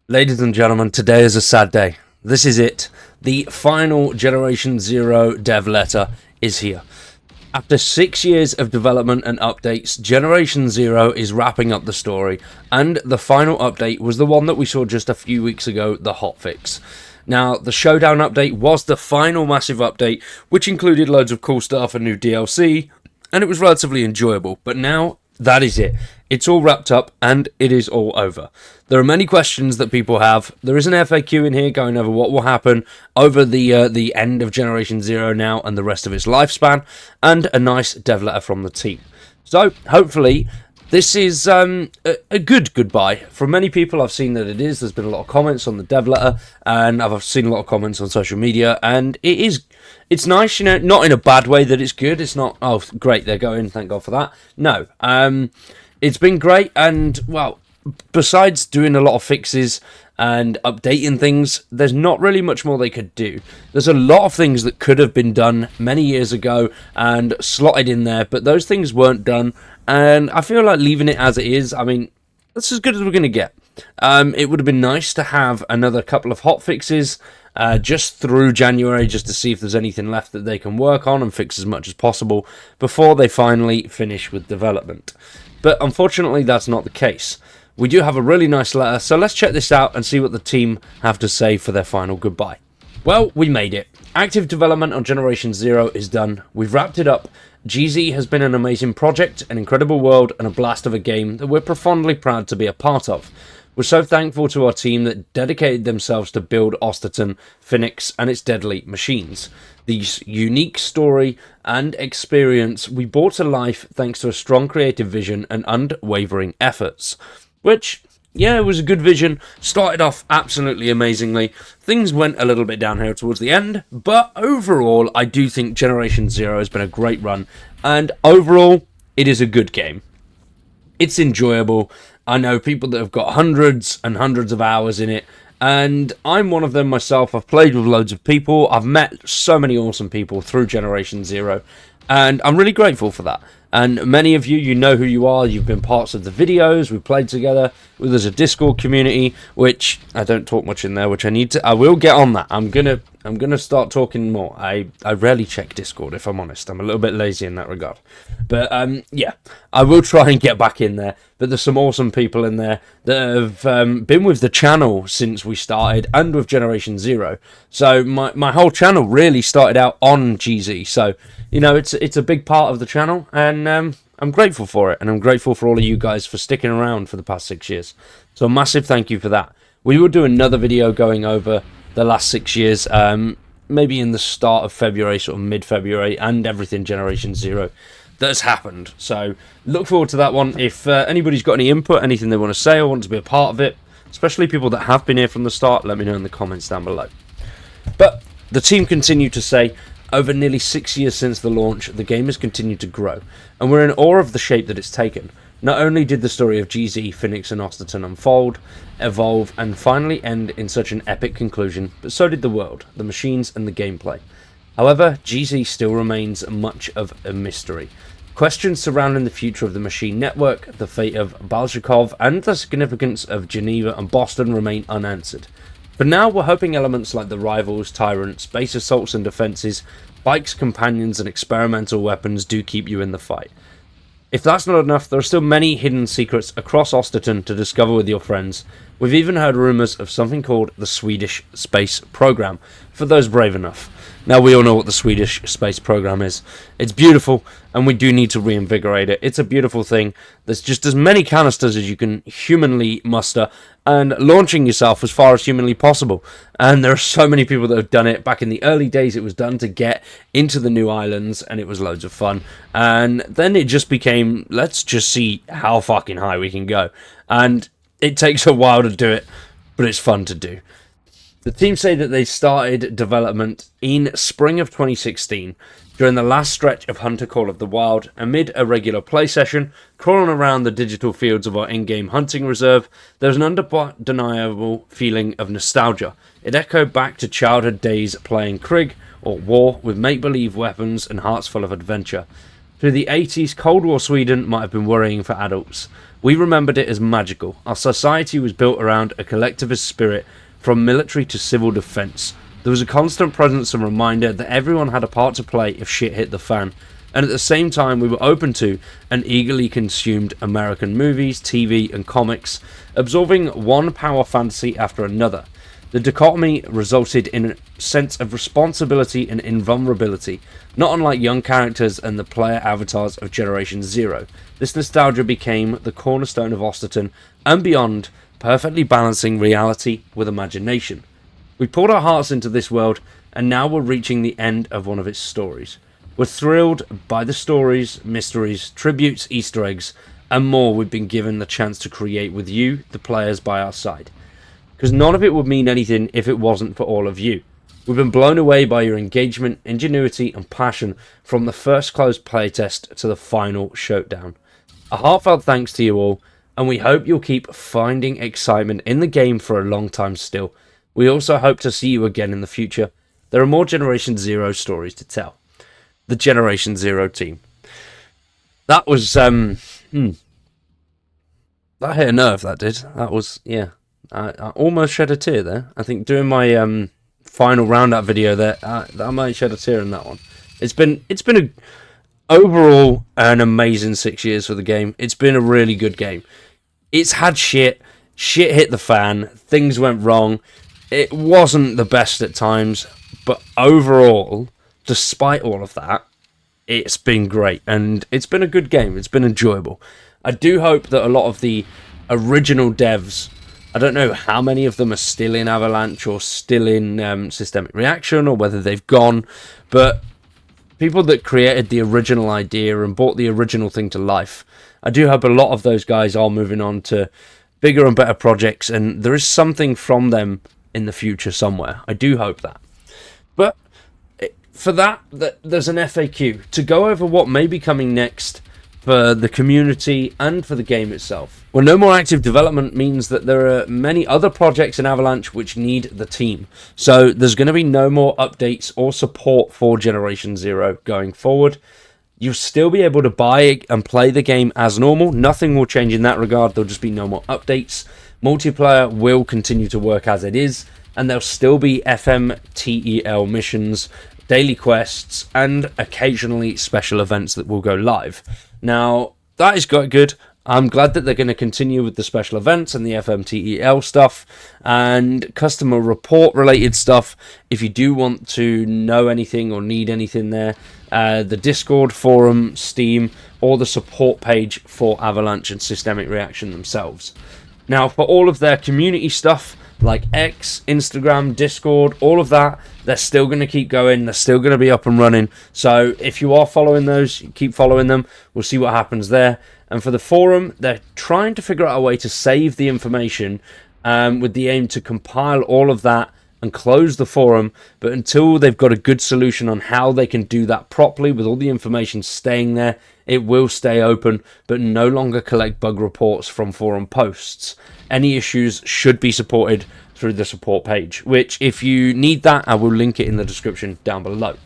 Ladies and gentlemen, today is a sad day. This is it. The final Generation Zero dev letter is here. After 6 years of development and updates, Generation Zero is wrapping up the story, and the final update was the one that we saw just a few weeks ago, the hotfix. Now, the Showdown update was the final massive update, which included loads of cool stuff and new DLC, and it was relatively enjoyable, but now that is it. It's all wrapped up and it is all over. There are many questions that people have. There is an FAQ in here going over what will happen over the end of Generation Zero now and the rest of its lifespan, and a nice dev letter from the team. So hopefully this is a good goodbye. From many people I've seen that it is. There's been a lot of comments on the dev letter, and I've seen a lot of comments on social media, and it's nice, you know, not in a bad way that it's good. It's not, oh, great, they're going, thank God for that. No, it's been great, and, well, besides doing a lot of fixes and updating things, there's not really much more they could do. There's a lot of things that could have been done many years ago and slotted in there, but those things weren't done, and I feel like leaving it as it is, I mean, that's as good as we're going to get. It would have been nice to have another couple of hot fixes just through January, just to see if there's anything left that they can work on and fix as much as possible before they finally finish with development. But unfortunately, that's not the case. We do have a really nice letter, so let's check this out and see what the team have to say for their final goodbye. Well, we made it. Active development on Generation Zero is done. We've wrapped it up. GZ has been an amazing project, an incredible world, and a blast of a game that we're profoundly proud to be a part of. We're so thankful to our team that dedicated themselves to build Osterton, Phoenix, and its deadly machines. The unique story and experience we brought to life thanks to a strong creative vision and unwavering efforts. Which, yeah, it was a good vision. Started off absolutely amazingly. Things went a little bit downhill towards the end, but overall, I do think Generation Zero has been a great run, and overall, it is a good game. It's enjoyable. I know people that have got hundreds and hundreds of hours in it, and I'm one of them myself. I've played with loads of people. I've met so many awesome people through Generation Zero, and I'm really grateful for that. And many of you, you know who you are. You've been parts of the videos. We've played together. There's a Discord community, which I don't talk much in there, which I will get on that. I'm gonna start talking more. I rarely check Discord, if I'm honest. I'm a little bit lazy in that regard. But yeah, I will try and get back in there. But there's some awesome people in there that have been with the channel since we started, and with Generation Zero. So my whole channel really started out on GZ. So, you know, it's a big part of the channel, and I'm grateful for it, and I'm grateful for all of you guys for sticking around for the past 6 years. So a massive thank you for that. We will do another video going over the last 6 years, maybe in the start of February, sort of mid-February, and everything Generation Zero that has happened. So look forward to that one. If anybody's got any input, anything they want to say or want to be a part of it, especially people that have been here from the start, let me know in the comments down below. But the team continue to say, over nearly 6 years since the launch, the game has continued to grow, and we're in awe of the shape that it's taken. Not only did the story of GZ, Phoenix and Osterton unfold, evolve, and finally end in such an epic conclusion, but so did the world, the machines, and the gameplay. However, GZ still remains much of a mystery. Questions surrounding the future of the machine network, the fate of Balshikov, and the significance of Geneva and Boston remain unanswered. For now, we're hoping elements like the rivals, tyrants, base assaults and defences, bikes, companions, and experimental weapons do keep you in the fight. If that's not enough, there are still many hidden secrets across Osterton to discover with your friends. We've even heard rumours of something called the Swedish Space Programme, for those brave enough. Now, we all know what the Swedish Space Programme is. It's beautiful, and we do need to reinvigorate it. It's a beautiful thing. There's just as many canisters as you can humanly muster, and launching yourself as far as humanly possible. And there are so many people that have done it. Back in the early days, it was done to get into the new islands, and it was loads of fun. And then it just became, let's just see how fucking high we can go. And it takes a while to do it, but it's fun to do. The team say that they started development in spring of 2016, during the last stretch of Hunter Call of the Wild, amid a regular play session, crawling around the digital fields of our in-game hunting reserve. There was an undeniable feeling of nostalgia. It echoed back to childhood days playing Krieg, or War, with make-believe weapons and hearts full of adventure. Through the 80s, Cold War Sweden might have been worrying for adults. We remembered it as magical. Our society was built around a collectivist spirit, from military to civil defence. There was a constant presence and reminder that everyone had a part to play if shit hit the fan. And at the same time, we were open to and eagerly consumed American movies, TV and comics, absorbing one power fantasy after another. The dichotomy resulted in a sense of responsibility and invulnerability, not unlike young characters and the player avatars of Generation Zero. This nostalgia became the cornerstone of Osterton and beyond, perfectly balancing reality with imagination. We poured our hearts into this world, and now we're reaching the end of one of its stories. We're thrilled by the stories, mysteries, tributes, Easter eggs, and more we've been given the chance to create with you, the players, by our side. Because none of it would mean anything if it wasn't for all of you. We've been blown away by your engagement, ingenuity, and passion from the first closed playtest to the final showdown. A heartfelt thanks to you all, and we hope you'll keep finding excitement in the game for a long time still. We also hope to see you again in the future. There are more Generation Zero stories to tell. The Generation Zero team. That was, that hit a nerve, that did. That was, yeah. I almost shed a tear there. I think doing my final roundup video there, I might shed a tear in that one. It's been overall an amazing 6 years for the game. It's been a really good game. It's had shit hit the fan, things went wrong. It wasn't the best at times, but overall, despite all of that, it's been great, and it's been a good game. It's been enjoyable. I do hope that a lot of the original devs, I don't know how many of them are still in Avalanche or still in Systemic Reaction, or whether they've gone, but people that created the original idea and brought the original thing to life, I do hope a lot of those guys are moving on to bigger and better projects, and there is something from them in the future somewhere. I do hope that. But for that, there's an FAQ to go over what may be coming next for the community and for the game itself. Well, no more active development means that there are many other projects in Avalanche which need the team. So there's going to be no more updates or support for Generation Zero going forward. You'll still be able to buy and play the game as normal. Nothing will change in that regard. There'll just be no more updates. Multiplayer will continue to work as it is, and there'll still be FMTEL missions, daily quests, and occasionally special events that will go live. Now, that is quite good. I'm glad that they're going to continue with the special events and the FMTEL stuff and customer report related stuff. If you do want to know anything or need anything there, the Discord, forum, Steam, or the support page for Avalanche and Systemic Reaction themselves. Now, for all of their community stuff, like X, Instagram, Discord, all of that, they're still going to keep going. They're still going to be up and running. So if you are following those, keep following them. We'll see what happens there. And for the forum, they're trying to figure out a way to save the information with the aim to compile all of that and close the forum. But until they've got a good solution on how they can do that properly with all the information staying there, it will stay open, but no longer collect bug reports from forum posts. Any issues should be supported through the support page, which if you need that, I will link it in the description down below.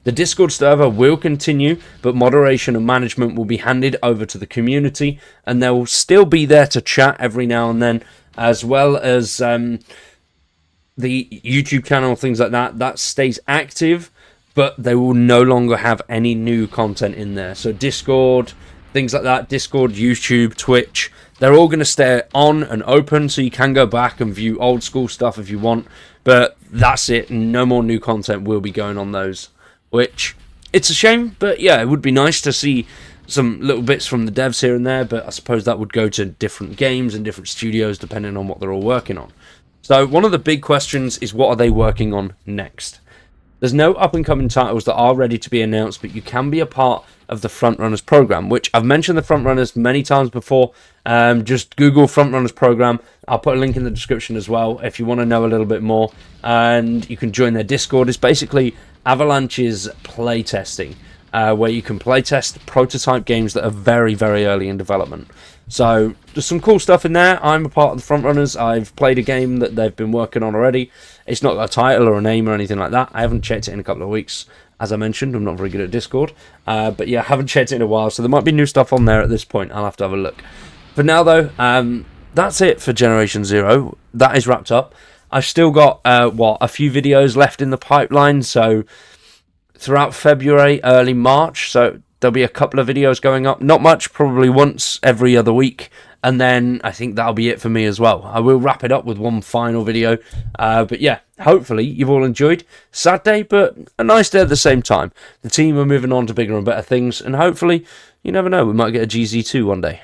The Discord server will continue, but moderation and management will be handed over to the community, and they'll still be there to chat every now and then, as well as the YouTube channel, things like that. That stays active, but they will no longer have any new content in there. So Discord, things like that, Discord, YouTube, Twitch, they're all going to stay on and open, so you can go back and view old school stuff if you want, but that's it. No more new content will be going on those, which it's a shame, but yeah, it would be nice to see some little bits from the devs here and there, but I suppose that would go to different games and different studios depending on what they're all working on. So one of the big questions is, what are they working on next? There's no up-and-coming titles that are ready to be announced, but you can be a part of the Frontrunners program, which I've mentioned the Frontrunners many times before. Just Google Frontrunners program. I'll put a link in the description as well if you want to know a little bit more. And you can join their Discord. It's basically Avalanche's playtesting, where you can playtest prototype games that are very, very early in development. So there's some cool stuff in there. I'm a part of the front runners. I've played a game that they've been working on already. It's not got a title or a name or anything like that. I haven't checked it in a couple of weeks. As I mentioned, I'm not very good at Discord. But yeah, I haven't checked it in a while, so there might be new stuff on there at this point. I'll have to have a look. For now, though, that's it for Generation Zero. That is wrapped up. I've still got, a few videos left in the pipeline, so throughout February, early March, so there'll be a couple of videos going up. Not much, probably once every other week. And then I think that'll be it for me as well. I will wrap it up with one final video. But yeah, hopefully you've all enjoyed. Sad day, but a nice day at the same time. The team are moving on to bigger and better things. And hopefully, you never know, we might get a GZ2 one day.